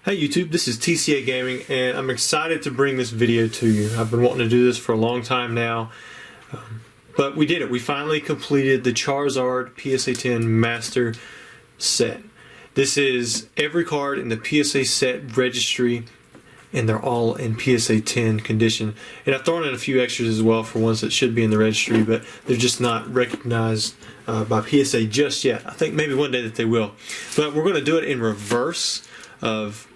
Hey YouTube, this is TCA Gaming and I'm excited to bring this video to you. I've been wanting to do this for a long time now, but we did it. We finally completed the Charizard PSA 10 Master set. This is every card in the PSA set registry and they're all in PSA 10 condition. And I've thrown in a few extras as well for ones that should be in the registry, but they're just not recognized by PSA just yet. I think maybe one day that they will. But we're going to do it in reverse of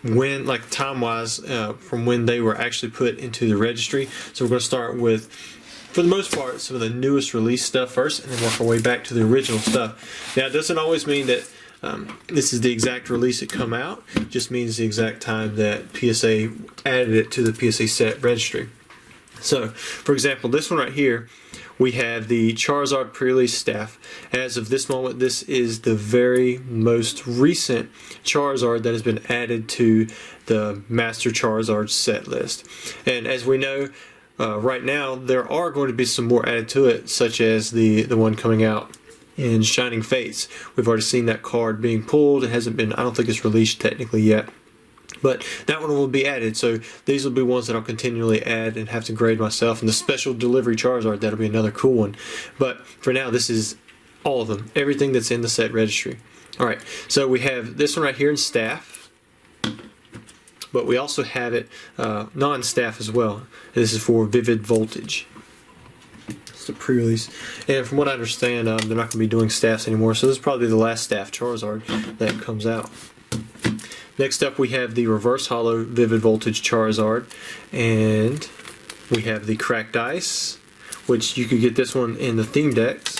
when, like time-wise, from when they were actually put into the registry. So we're going to start with, for the most part, some of the newest release stuff first, and then work our way back to the original stuff. Now, it doesn't always mean that this is the exact release it come out. It just means the exact time that PSA added it to the PSA set registry. So, for example, this one right here, we have the Charizard pre-release staff. As of this moment, this is the very most recent Charizard that has been added to the Master Charizard set list. And as we know, right now, there are going to be some more added to it, such as the one coming out in Shining Fates. We've already seen that card being pulled. It hasn't been, I don't think it's released technically yet. But that one will be added, so these will be ones that I'll continually add and have to grade myself. And the special delivery Charizard, that'll be another cool one. But for now, this is all of them, everything that's in the set registry. Alright, so we have this one right here in staff, but we also have it non-staff as well. This is for Vivid Voltage. It's the pre-release. And from what I understand, they're not going to be doing staffs anymore, so this is probably the last staff Charizard that comes out. Next up we have the Reverse Holo Vivid Voltage Charizard, and we have the Cracked Ice, which you could get this one in the theme decks.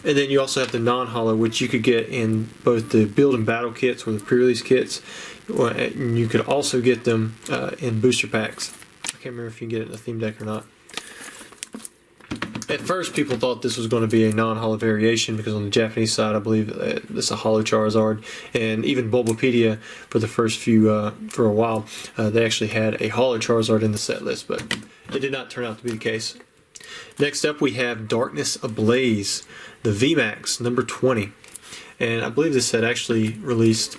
And then you also have the non-holo, which you could get in both the build and battle kits or the pre-release kits. And you could also get them in booster packs. I can't remember if you can get it in a theme deck or not. At first, people thought this was going to be a non-holo variation because on the Japanese side, I believe this is a holo Charizard, and even Bulbapedia for the first few for a while, they actually had a holo Charizard in the set list, but it did not turn out to be the case. Next up, we have Darkness Ablaze, the VMAX number 20, and I believe this set actually released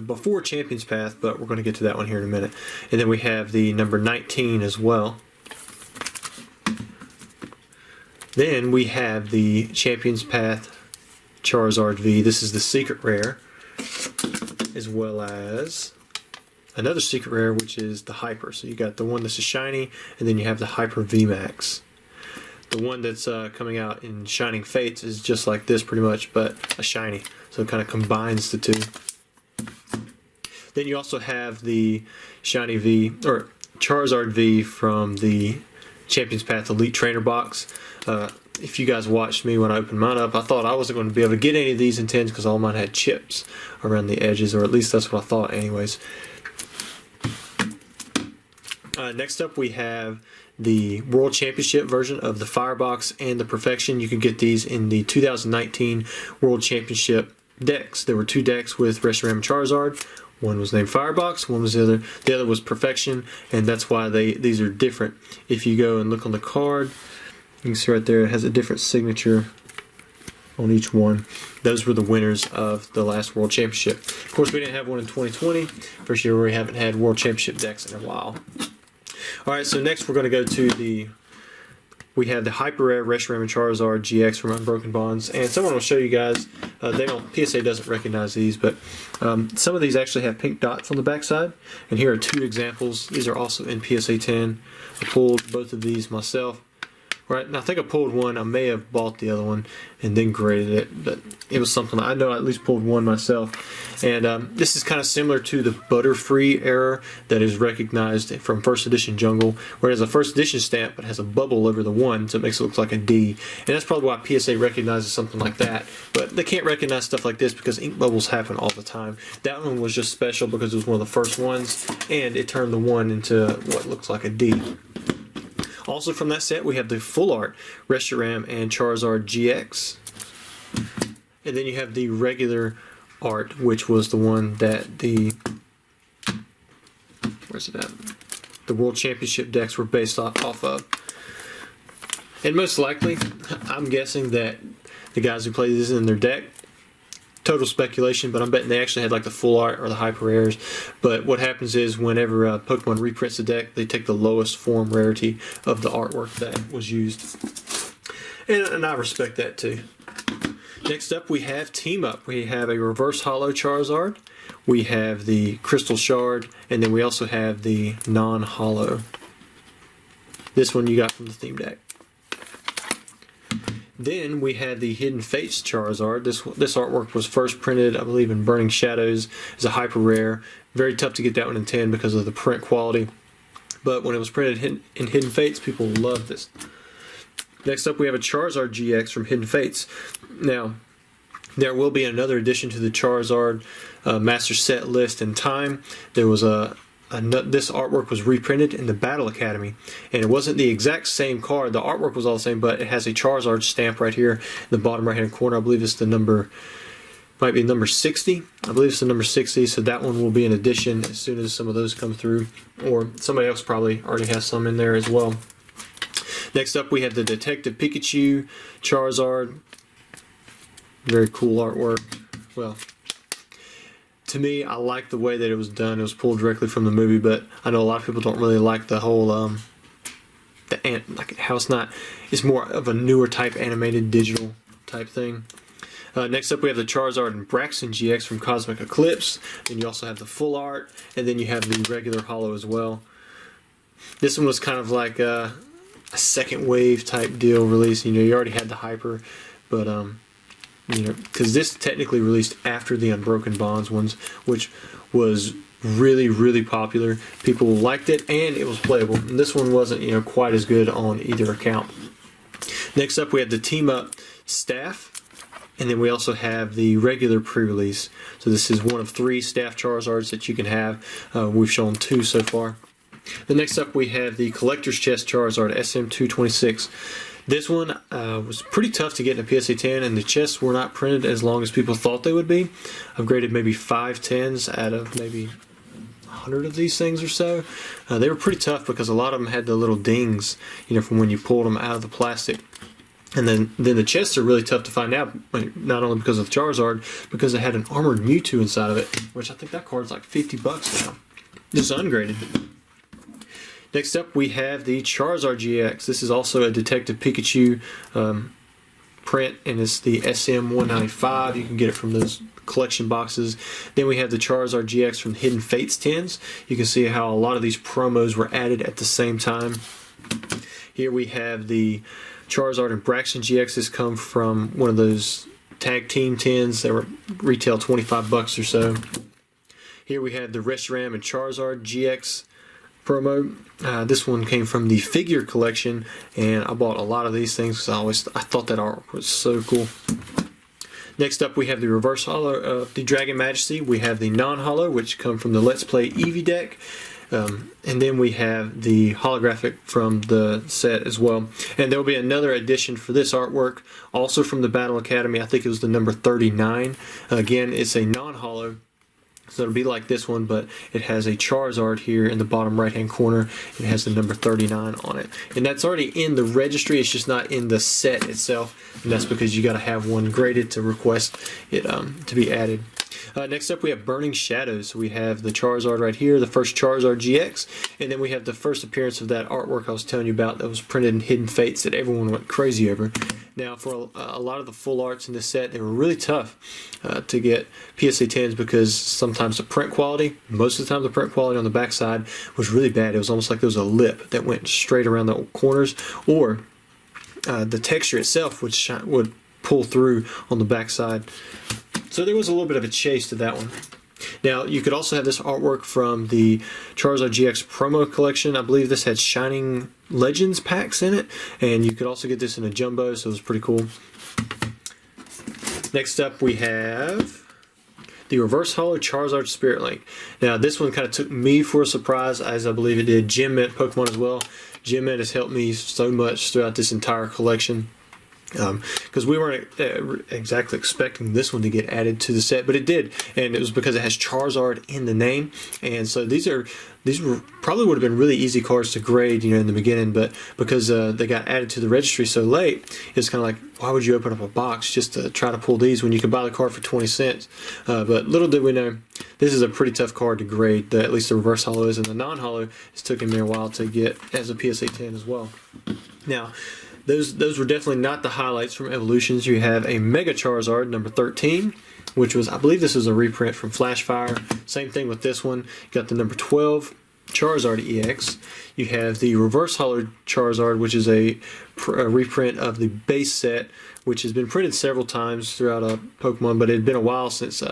before Champion's Path, but we're going to get to that one here in a minute. And then we have the number 19 as well. Then we have the Champion's Path Charizard V. This is the secret rare, as well as another secret rare, which is the Hyper. So you got the one that's a shiny, and then you have the Hyper VMAX. The one that's coming out in Shining Fates is just like this pretty much, but a shiny. So it kind of combines the two. Then you also have the Shiny V, or Charizard V from the Champion's Path Elite Trainer box. If you guys watched me when I opened mine up, I thought I wasn't going to be able to get any of these in 10s because all mine had chips around the edges, or at least that's what I thought anyways. Next up we have the World Championship version of the Firebox and the Perfection. You can get these in the 2019 World Championship decks. There were two decks with Reshiram and Charizard. One was named Firebox, one was the other. The other was Perfection, and that's why these are different. If you go and look on the card, you can see right there it has a different signature on each one. Those were the winners of the last World Championship. Of course, we didn't have one in 2020. First year we haven't had World Championship decks in a while. Alright, so next we're going to go to we have the Hyper Rare Reshiram and Charizard GX from Unbroken Bonds, and someone will show you guys. PSA doesn't recognize these, but some of these actually have pink dots on the backside. And here are two examples. These are also in PSA 10. I pulled both of these myself. Right, and I think I pulled one. I may have bought the other one and then graded it, but it was something I know I at least pulled one myself. And this is kind of similar to the Butterfree error that is recognized from First Edition Jungle, where it has a First Edition stamp but has a bubble over the one, so it makes it look like a D. And that's probably why PSA recognizes something like that. But they can't recognize stuff like this because ink bubbles happen all the time. That one was just special because it was one of the first ones, and it turned the one into what looks like a D. Also from that set, we have the Full Art Reshiram and Charizard GX. And then you have the regular art, which was the one that the World Championship decks were based off of. And most likely, I'm guessing that the guys who play these in their deck total speculation, but I'm betting they actually had like the full art or the hyper rares. But what happens is whenever Pokemon reprints the deck, they take the lowest form rarity of the artwork that was used. And I respect that too. Next up, we have Team Up. We have a Reverse Holo Charizard. We have the Crystal Shard, and then we also have the non-holo. This one you got from the theme deck. Then we had the Hidden Fates Charizard. This artwork was first printed, I believe, in Burning Shadows. It's a hyper rare. Very tough to get that one in 10 because of the print quality. But when it was printed in Hidden Fates, people loved this. Next up, we have a Charizard GX from Hidden Fates. Now, there will be another addition to the Charizard Master Set list in time. There was this artwork was reprinted in the Battle Academy, and it wasn't the exact same card. The artwork was all the same, but it has a Charizard stamp right here in the bottom right hand corner. I believe it's the number, might be number 60. I believe it's the number 60, so that one will be an addition as soon as some of those come through, or somebody else probably already has some in there as well. Next up, we have the Detective Pikachu Charizard. Very cool artwork. Well, to me, I like the way that it was done. It was pulled directly from the movie, but I know a lot of people don't really like the whole like how it's more of a newer type animated digital type thing. Next up, we have the Charizard and Braxton GX from Cosmic Eclipse. Then you also have the full art, and then you have the regular holo as well. This one was kind of like a second wave type deal release. You know, you already had the hyper, but you know, because this technically released after the Unbroken Bonds ones, which was really popular. People liked it, and it was playable. And this one wasn't, you know, quite as good on either account. Next up, we have the Team Up Staff, and then we also have the regular pre-release. So this is one of 3 Staff Charizards that you can have. We've shown 2 so far. The next up, we have the Collector's Chest Charizard SM226. This one was pretty tough to get in a PSA 10, and the chests were not printed as long as people thought they would be. I've graded maybe 5 10s out of maybe 100 of these things or so. They were pretty tough because a lot of them had the little dings, you know, from when you pulled them out of the plastic. And then the chests are really tough to find out, not only because of the Charizard, because it had an Armored Mewtwo inside of it, which I think that card's like $50 now. Just ungraded. Next up, we have the Charizard GX. This is also a Detective Pikachu print, and it's the SM195. You can get it from those collection boxes. Then we have the Charizard GX from Hidden Fates 10s. You can see how a lot of these promos were added at the same time. Here we have the Charizard and Braxton GX. This come from one of those tag team 10s. They were retail $25 or so. Here we have the Reshiram and Charizard GX promo. This one came from the figure collection, and I bought a lot of these things because I thought that art was so cool. Next up, we have the reverse holo of the Dragon Majesty. We have the non-holo, which come from the Let's Play Eevee deck. And then we have the holographic from the set as well. And there will be another edition for this artwork, also from the Battle Academy. I think it was the number 39. Again, it's a non-holo. So it'll be like this one, but it has a Charizard here in the bottom right hand corner. It has the number 39 on it. And that's already in the registry, it's just not in the set itself. And that's because you got to have one graded to request it to be added. Next up, we have Burning Shadows. So we have the Charizard right here, the first Charizard GX, and then we have the first appearance of that artwork I was telling you about that was printed in Hidden Fates that everyone went crazy over. Now, for a lot of the full arts in this set, they were really tough to get PSA 10s because sometimes the print quality, most of the time the print quality on the backside was really bad. It was almost like there was a lip that went straight around the corners, or the texture itself would pull through on the backside. So there was a little bit of a chase to that one. Now, you could also have this artwork from the Charizard GX promo collection. I believe this had Shining Legends packs in it, and you could also get this in a jumbo, so it was pretty cool. Next up, we have the Reverse Holo Charizard Spirit Link. Now, this one kind of took me for a surprise, as I believe it did Gem Mint Pokemon as well. Gem Mint has helped me so much throughout this entire collection. because we weren't exactly expecting this one to get added to the set, but it did, and it was because it has Charizard in the name. And so these were probably would have been really easy cards to grade, in the beginning, but because they got added to the registry so late, it's kind of like, why would you open up a box just to try to pull these when you could buy the card for 20 cents? But little did we know, this is a pretty tough card to grade. At least the reverse holo is, and the non-holo, it's taken me a while to get as a PSA 10 as well. Now, those were definitely not the highlights from Evolutions. You have a Mega Charizard number 13, which was, I believe this is a reprint from Flashfire. Same thing with this one. You got the number 12 Charizard EX. You have the reverse holo Charizard, which is a reprint of the base set, which has been printed several times throughout Pokemon, but it had been a while since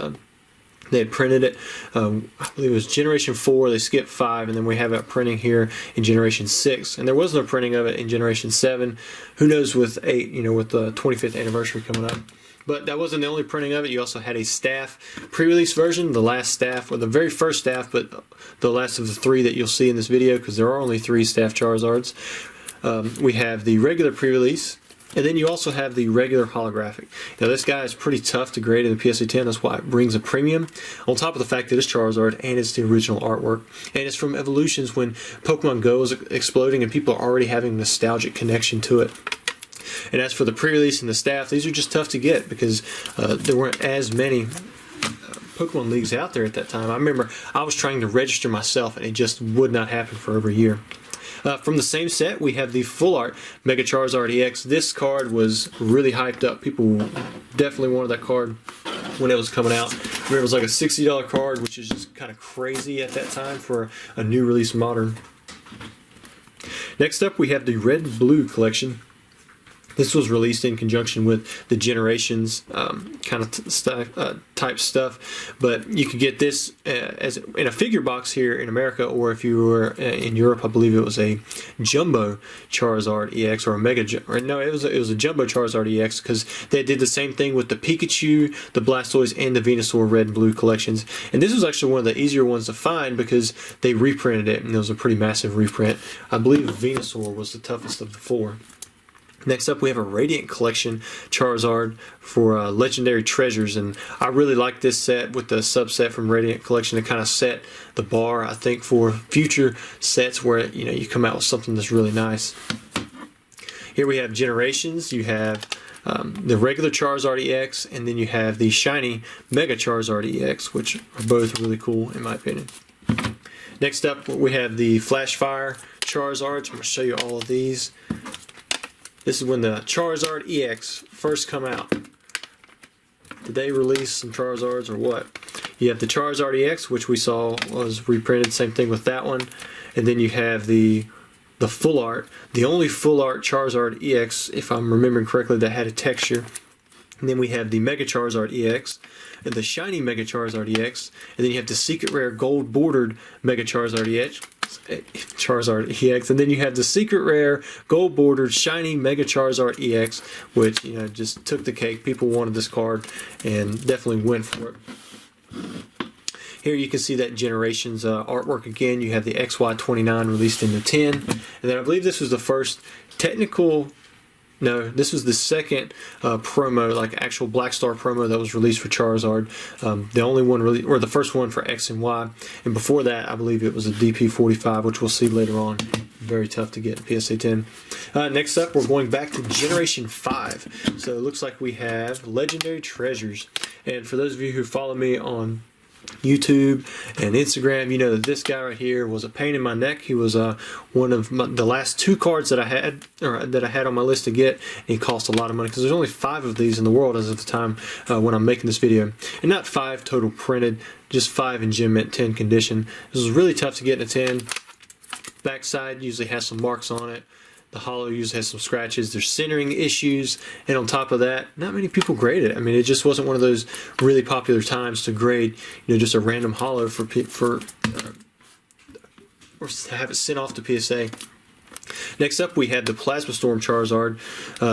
they had printed it. I believe it was Generation 4, they skipped 5, and then we have it printing here in Generation 6. And there was no printing of it in Generation 7. Who knows with 8, with the 25th anniversary coming up. But that wasn't the only printing of it. You also had a staff pre-release version, the last staff, or the very first staff, but the last of the 3 that you'll see in this video, because there are only 3 staff Charizards. We have the regular pre-release, and then you also have the regular holographic. Now this guy is pretty tough to grade in the PSA 10, that's why it brings a premium. On top of the fact that it's Charizard and it's the original artwork. And it's from Evolutions when Pokemon Go is exploding and people are already having a nostalgic connection to it. And as for the pre-release and the staff, these are just tough to get because there weren't as many Pokemon leagues out there at that time. I remember I was trying to register myself and it just would not happen for over a year. From the same set, we have the Full Art Mega Charizard EX. This card was really hyped up. People definitely wanted that card when it was coming out. I remember it was like a $60 card, which is just kind of crazy at that time for a new release Modern. Next up, we have the Red Blue collection. This was released in conjunction with the Generations kind of type stuff, but you could get this as in a figure box here in America, or if you were in Europe, I believe it was a Jumbo Charizard EX or a Mega. Or no, it was a Jumbo Charizard EX because they did the same thing with the Pikachu, the Blastoise, and the Venusaur Red and Blue collections. And this was actually one of the easier ones to find because they reprinted it, and it was a pretty massive reprint. I believe Venusaur was the toughest of the 4. Next up, we have a Radiant Collection Charizard for Legendary Treasures, and I really like this set with the subset from Radiant Collection to kind of set the bar, I think, for future sets where you come out with something that's really nice. Here we have Generations. You have the regular Charizard EX, and then you have the shiny Mega Charizard EX, which are both really cool in my opinion. Next up, we have the Flashfire Charizards. I'm going to show you all of these. This is when the Charizard EX first come out. Did they release some Charizards or what? You have the Charizard EX, which we saw was reprinted, same thing with that one. And then you have the Full Art, the only Full Art Charizard EX, if I'm remembering correctly, that had a texture. And then we have the Mega Charizard EX, and the shiny Mega Charizard EX, and then you have the secret rare gold bordered Mega Charizard EX. And then you have the secret rare gold bordered shiny Mega Charizard EX, which just took the cake. People wanted this card and definitely went for it. Here you can see that Generations artwork again. You have the XY29 released in the 10, and then I believe this was the first technical. No, this was the second promo, like actual Black Star promo that was released for Charizard. The only one really, or the first one for X and Y. And before that, I believe it was a DP45, which we'll see later on. Very tough to get PSA 10. Next up, we're going back to Generation 5. So it looks like we have Legendary Treasures. And for those of you who follow me on YouTube and Instagram, you know that this guy right here was a pain in my neck. He was one of the last 2 cards that I had, or that I had on my list to get, and he cost a lot of money because there's only 5 of these in the world as of the time when I'm making this video, and not 5 total printed, just 5 in gem mint 10 condition. This was really tough to get in a 10. Backside usually has some marks on it. The holo usually has some scratches. There's centering issues, and on top of that, not many people grade it. I mean, it just wasn't one of those really popular times to grade, just a random holo or to have it sent off to PSA. Next up, we had the Plasma Storm Charizard.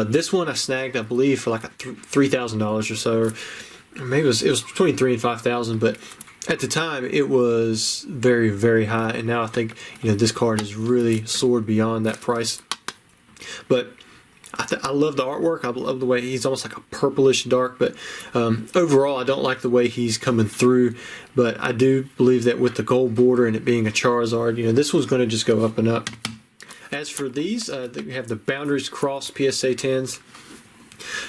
This one I snagged, I believe, for like $3,000 or so. Or maybe it was between $3,000 and $5,000, but at the time it was very, very high, and now I think this card has really soared beyond that price. But I love the artwork. I love the way he's almost like a purplish dark, but overall I don't like the way he's coming through. But I do believe that with the gold border and it being a Charizard, you know, this one's going to just go up and up. As for these, we have the Boundaries Cross PSA 10s.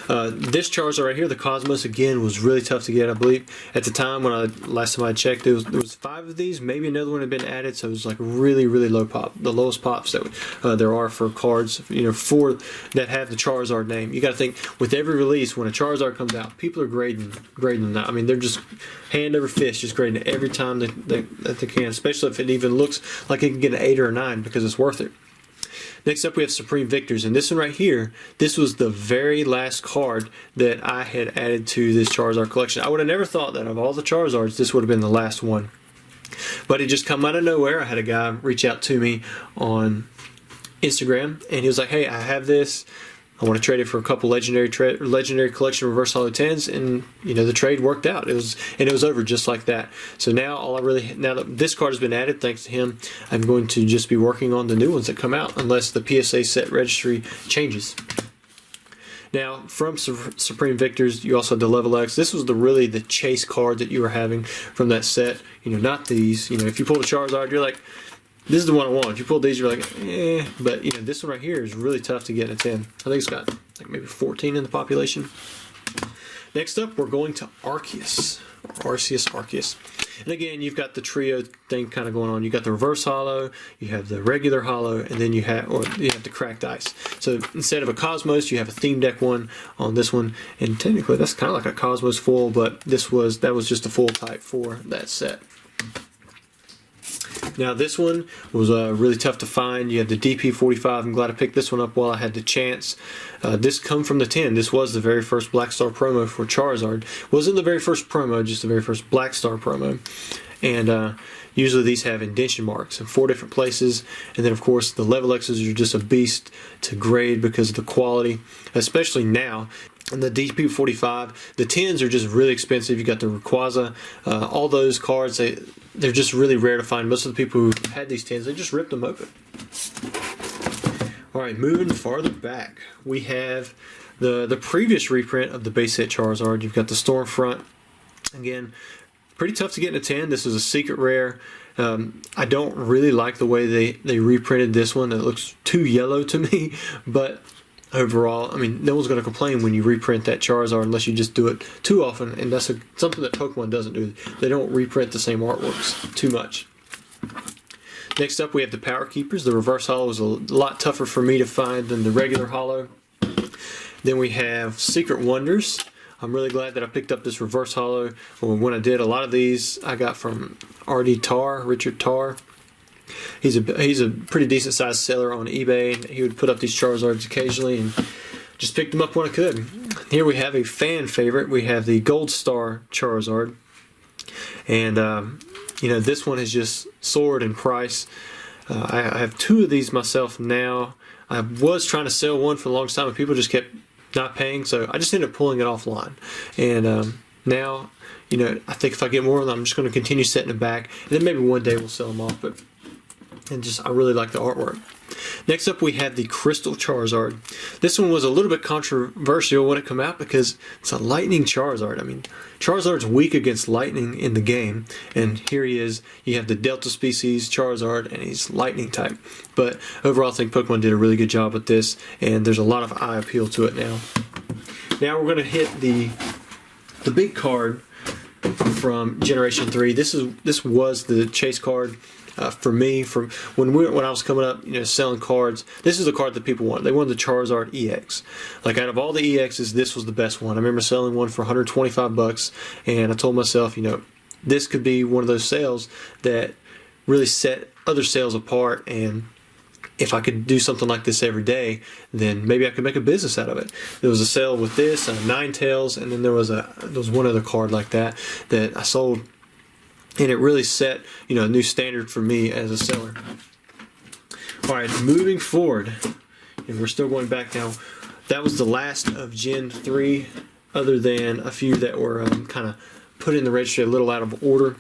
This Charizard right here, the Cosmos, again was really tough to get. I believe at the time last time I checked, there was 5 of these. Maybe another one had been added, so it was like really low pop, the lowest pops that there are for cards, you know, for that have the Charizard name. You got to think with every release when a Charizard comes out, people are grading that. I mean, they're just hand over fist, just grading it every time that they can, especially if it even looks like it can get an 8 or a 9 because it's worth it. Next up we have Supreme Victors, and this one right here, this was the very last card that I had added to this Charizard collection. I would have never thought that of all the Charizards, this would have been the last one. But it just come out of nowhere. I had a guy reach out to me on Instagram, and he was like, hey, I have this. I want to trade it for a couple legendary collection reverse holo 10s, and you know the trade worked out. It was over just like that. So now now that this card has been added, thanks to him, I'm going to just be working on the new ones that come out, unless the PSA set registry changes. Now, from Supreme Victors, you also had the Level X. This was really the chase card that you were having from that set. You know, not these. You know, if you pulled a Charizard, you're like, this is the one I want. If you pull these, you're like, eh. But you know, this one right here is really tough to get in a 10. I think it's got like maybe 14 in the population. Next up, we're going to Arceus. Arceus. And again, you've got the trio thing kind of going on. You got the reverse holo, you have the regular holo, and then you have the cracked ice. So instead of a Cosmos, you have a theme deck one on this one. And technically, that's kind of like a Cosmos full, but that was just a full type for that set. Now this one was really tough to find. You had the DP45. I'm glad I picked this one up while I had the chance. This come from the 10. This was the very first Black Star promo for Charizard. Wasn't the very first promo, just the very first Black Star promo. And usually these have indentation marks in 4 different places. And then of course the Level X's are just a beast to grade because of the quality, especially now. And the DP45, the 10s are just really expensive. You got the Rayquaza, all those cards, they're just really rare to find. Most of the people who had these 10s, they just ripped them open. Alright, moving farther back, we have the previous reprint of the base set Charizard. You've got the Stormfront. Again, pretty tough to get in a 10. This is a secret rare. I don't really like the way they reprinted this one. It looks too yellow to me, but overall, I mean, no one's going to complain when you reprint that Charizard unless you just do it too often, and that's something that Pokemon doesn't do. They don't reprint the same artworks too much. Next up, we have the Power Keepers. The reverse holo is a lot tougher for me to find than the regular holo. Then we have Secret Wonders. I'm really glad that I picked up this reverse holo. When I did, a lot of these I got from Richard Tarr. He's a pretty decent sized seller on eBay. He would put up these Charizards occasionally, and just picked them up when I could. Here we have a fan favorite. We have the Gold Star Charizard, and you know, this one has just soared in price. I have 2 of these myself now. I was trying to sell one for the longest time, and people just kept not paying, so I just ended up pulling it offline. And now, you know, I think if I get more of them, I'm just going to continue setting them back, and then maybe one day we'll sell them off. But I really like the artwork. Next up, we have the Crystal Charizard. This one was a little bit controversial when it came out because it's a Lightning Charizard. I mean, Charizard's weak against Lightning in the game, and here he is. You have the Delta species Charizard, and he's Lightning type. But overall, I think Pokemon did a really good job with this, and there's a lot of eye appeal to it now. Now we're going to hit the big card from Generation 3. This was the chase card. For me, from when I was coming up, you know, selling cards, this is the card that people wanted. They wanted the Charizard EX. Like, out of all the EXs, this was the best one. I remember selling one for $125, and I told myself, you know, this could be one of those sales that really set other sales apart, and if I could do something like this every day, then maybe I could make a business out of it. There was a sale with this, Ninetales, and then there was one other card like that I sold. And it really set, you know, a new standard for me as a seller. All right, moving forward, and we're still going back now. That was the last of Gen 3, other than a few that were kind of put in the registry a little out of order.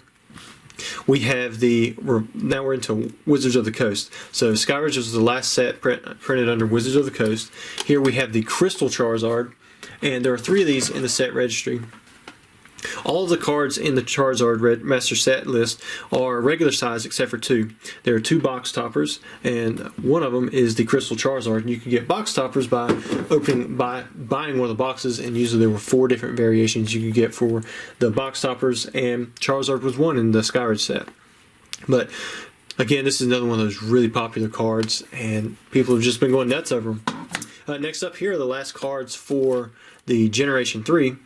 we have now we're into Wizards of the Coast. So Skyridge was the last set printed under Wizards of the Coast. Here we have the Crystal Charizard, and there are 3 of these in the set registry. All of the cards in the Charizard Master Set list are regular size except for 2. There are 2 box toppers, and one of them is the Crystal Charizard. And you can get box toppers by buying one of the boxes, and usually there were 4 different variations you could get for the box toppers, and Charizard was one in the Skyridge set. But again, this is another one of those really popular cards, and people have just been going nuts over them. Next up here are the last cards for the Generation 3.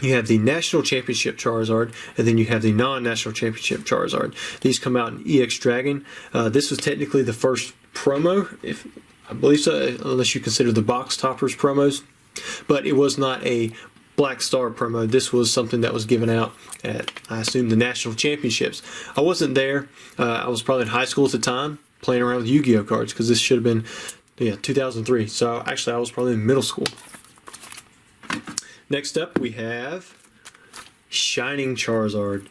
You have the National Championship Charizard, and then you have the non-National Championship Charizard. These come out in EX Dragon. This was technically the first promo, if I believe so, unless you consider the box toppers promos. But it was not a Black Star promo. This was something that was given out at, I assume, the National Championships. I wasn't there. I was probably in high school at the time, playing around with Yu-Gi-Oh cards, because this should have been 2003. So actually, I was probably in middle school. Next up, we have Shining Charizard.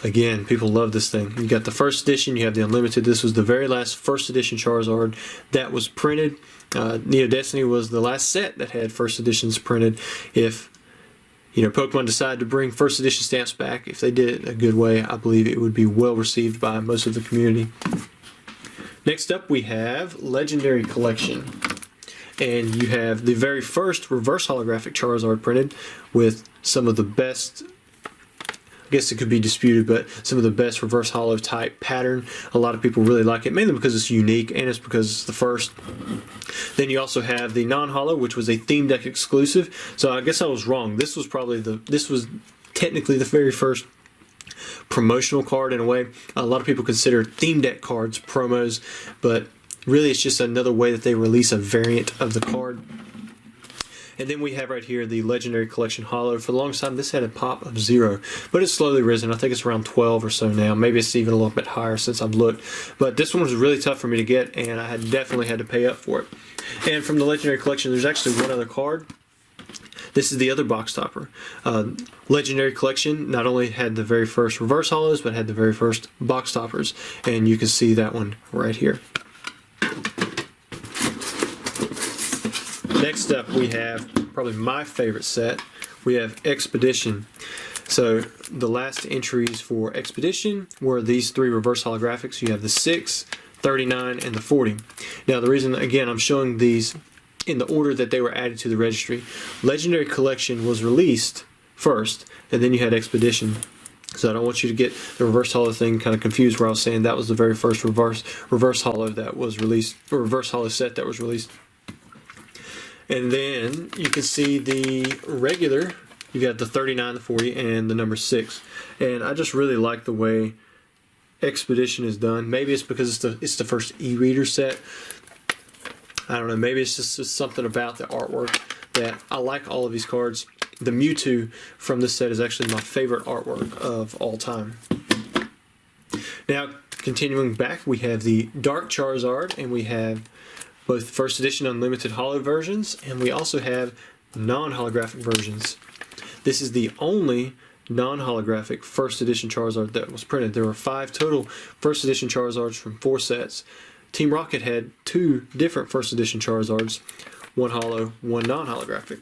Again, people love this thing. You got the first edition, you have the Unlimited. This was the very last first edition Charizard that was printed. Neo Destiny was the last set that had first editions printed. If Pokemon decided to bring first edition stamps back, if they did it in a good way, I believe it would be well received by most of the community. Next up, we have Legendary Collection. And you have the very first reverse holographic Charizard printed with some of the best, I guess it could be disputed, but some of the best reverse holo type pattern. A lot of people really like it, mainly because it's unique and it's because it's the first. Then you also have the non-holo, which was a Theme Deck exclusive. So I guess I was wrong. This was technically the very first promotional card in a way. A lot of people consider Theme Deck cards promos, but really, it's just another way that they release a variant of the card. And then we have right here the Legendary Collection Holo. For the longest time, this had a pop of 0, but it's slowly risen. I think it's around 12 or so now. Maybe it's even a little bit higher since I've looked. But this one was really tough for me to get, and I definitely had to pay up for it. And from the Legendary Collection, there's actually one other card. This is the other box topper. Legendary Collection not only had the very first reverse holos, but had the very first box toppers. And you can see that one right here. Next up, we have probably my favorite set. We have Expedition. So the last entries for Expedition were these 3 reverse holographics. You have the 6, 39, and the 40. Now the reason, again, I'm showing these in the order that they were added to the registry. Legendary Collection was released first, and then you had Expedition. So I don't want you to get the reverse holo thing kind of confused, where I was saying that was the very first reverse holo that was released, or reverse holo set that was released. And then you can see the regular. You got the 39, the 40, and the number 6. And I just really like the way Expedition is done. Maybe it's because it's the first e-reader set. I don't know. Maybe it's just something about the artwork that I like all of these cards. The Mewtwo from this set is actually my favorite artwork of all time. Now, continuing back, we have the Dark Charizard, and we have both first edition unlimited holo versions, and we also have non-holographic versions. This is the only non-holographic first edition Charizard that was printed. There were 5 total first edition Charizards from 4 sets. Team Rocket had 2 different first edition Charizards, 1 holo, 1 non-holographic.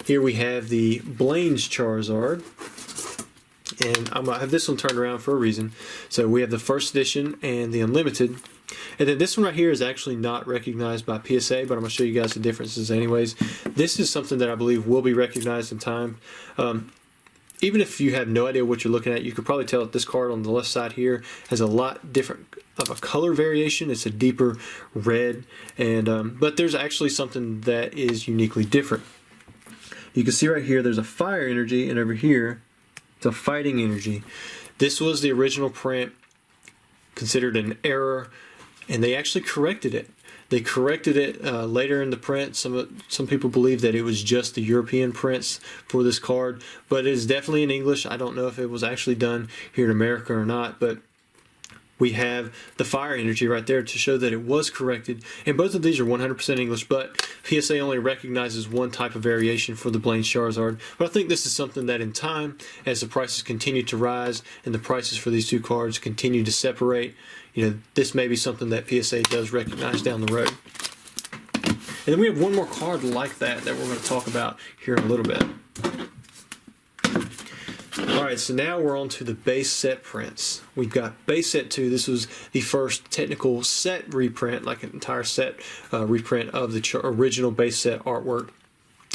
Here we have the Blaine's Charizard, and I'm going to have this one turned around for a reason. So we have the first edition and the unlimited. And then this one right here is actually not recognized by PSA, but I'm going to show you guys the differences anyways. This is something that I believe will be recognized in time. Even if you have no idea what you're looking at, you could probably tell that this card on the left side here has a lot different of a color variation. It's a deeper red, and but there's actually something that is uniquely different. You can see right here there's a fire energy, and over here it's a fighting energy. This was the original print, considered an error, and they actually corrected it. They corrected it later in the print. Some people believe that it was just the European prints for this card, but it is definitely in English. I don't know if it was actually done here in America or not, but we have the fire energy right there to show that it was corrected. And both of these are 100% English, but PSA only recognizes one type of variation for the Blaine Charizard. But I think this is something that in time, as the prices continue to rise and the prices for these two cards continue to separate, this may be something that PSA does recognize down the road. And then we have one more card like that we're going to talk about here in a little bit. Alright, so now we're on to the base set prints. We've got base set 2. This was the first technical set reprint, like an entire set reprint of the original base set artwork.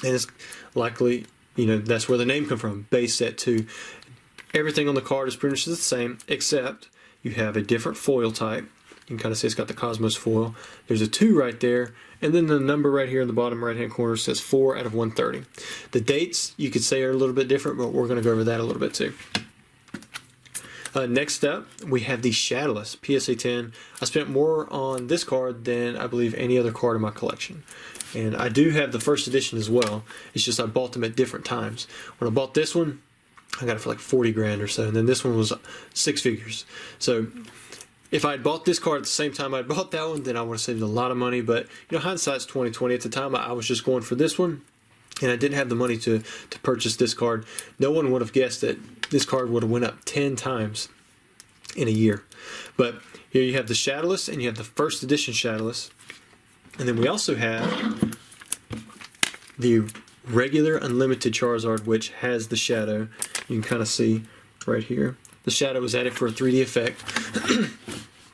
And it's likely, that's where the name comes from, base set 2. Everything on the card is pretty much the same, except you have a different foil type. You can kind of see it's got the Cosmos foil. There's a 2 right there, and then the number right here in the bottom right hand corner says 4 out of 130. The dates you could say are a little bit different, but we're going to go over that a little bit too. Next up, we have the Shadowless PSA 10. I spent more on this card than I believe any other card in my collection. And I do have the first edition as well. It's just I bought them at different times. When I bought this one, I got it for like 40 grand or so, and then this one was 6 figures. So if I had bought this card at the same time I bought that one, then I would have saved a lot of money. But hindsight's 20/20. At the time, I was just going for this one, and I didn't have the money to purchase this card. No one would have guessed that this card would have went up 10 times in a year. But here you have the Shadowless, and you have the first edition Shadowless, and then we also have the regular Unlimited Charizard, which has the shadow. You can kind of see right here. The shadow was added for a 3D effect.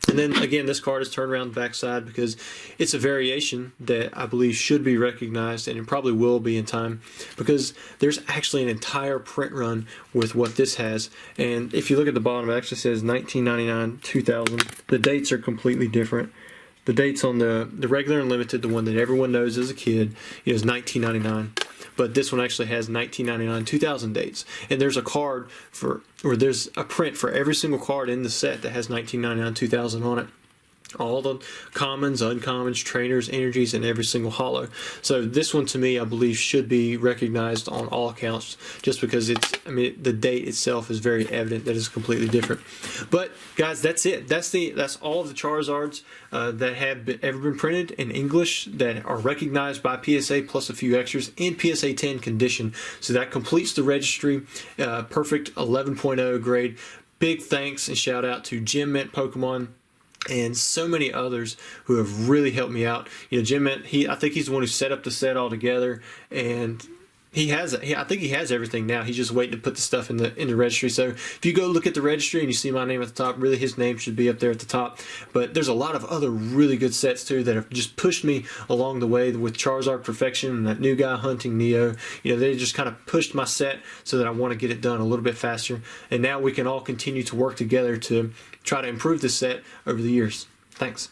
And then again, this card is turned around the backside because it's a variation that I believe should be recognized, and it probably will be in time, because there's actually an entire print run with what this has. And if you look at the bottom, it actually says 1999, 2000. The dates are completely different. The dates on the regular Unlimited, the one that everyone knows as a kid, is 1999. But this one actually has 1999, 2000 dates. And there's a card there's a print for every single card in the set that has 1999, 2000 on it. All the commons, uncommons, trainers, energies, and every single holo. So this one, to me, I believe should be recognized on all accounts, just because the date itself is very evident that it's completely different. But guys, that's it. That's all of the Charizards that have ever been printed in English that are recognized by PSA, plus a few extras in PSA 10 condition. So that completes the registry. Perfect 11.0 grade. Big thanks and shout out to Gem Mint Pokemon and so many others who have really helped me out. Jim Mint, I think he's the one who set up the set all together, and I think he has everything now. He's just waiting to put the stuff in the registry. So if you go look at the registry and you see my name at the top, really his name should be up there at the top. But there's a lot of other really good sets too that have just pushed me along the way with Charizard Perfection and that new guy hunting Neo. They just kind of pushed my set so that I want to get it done a little bit faster. And now we can all continue to work together to try to improve this set over the years. Thanks.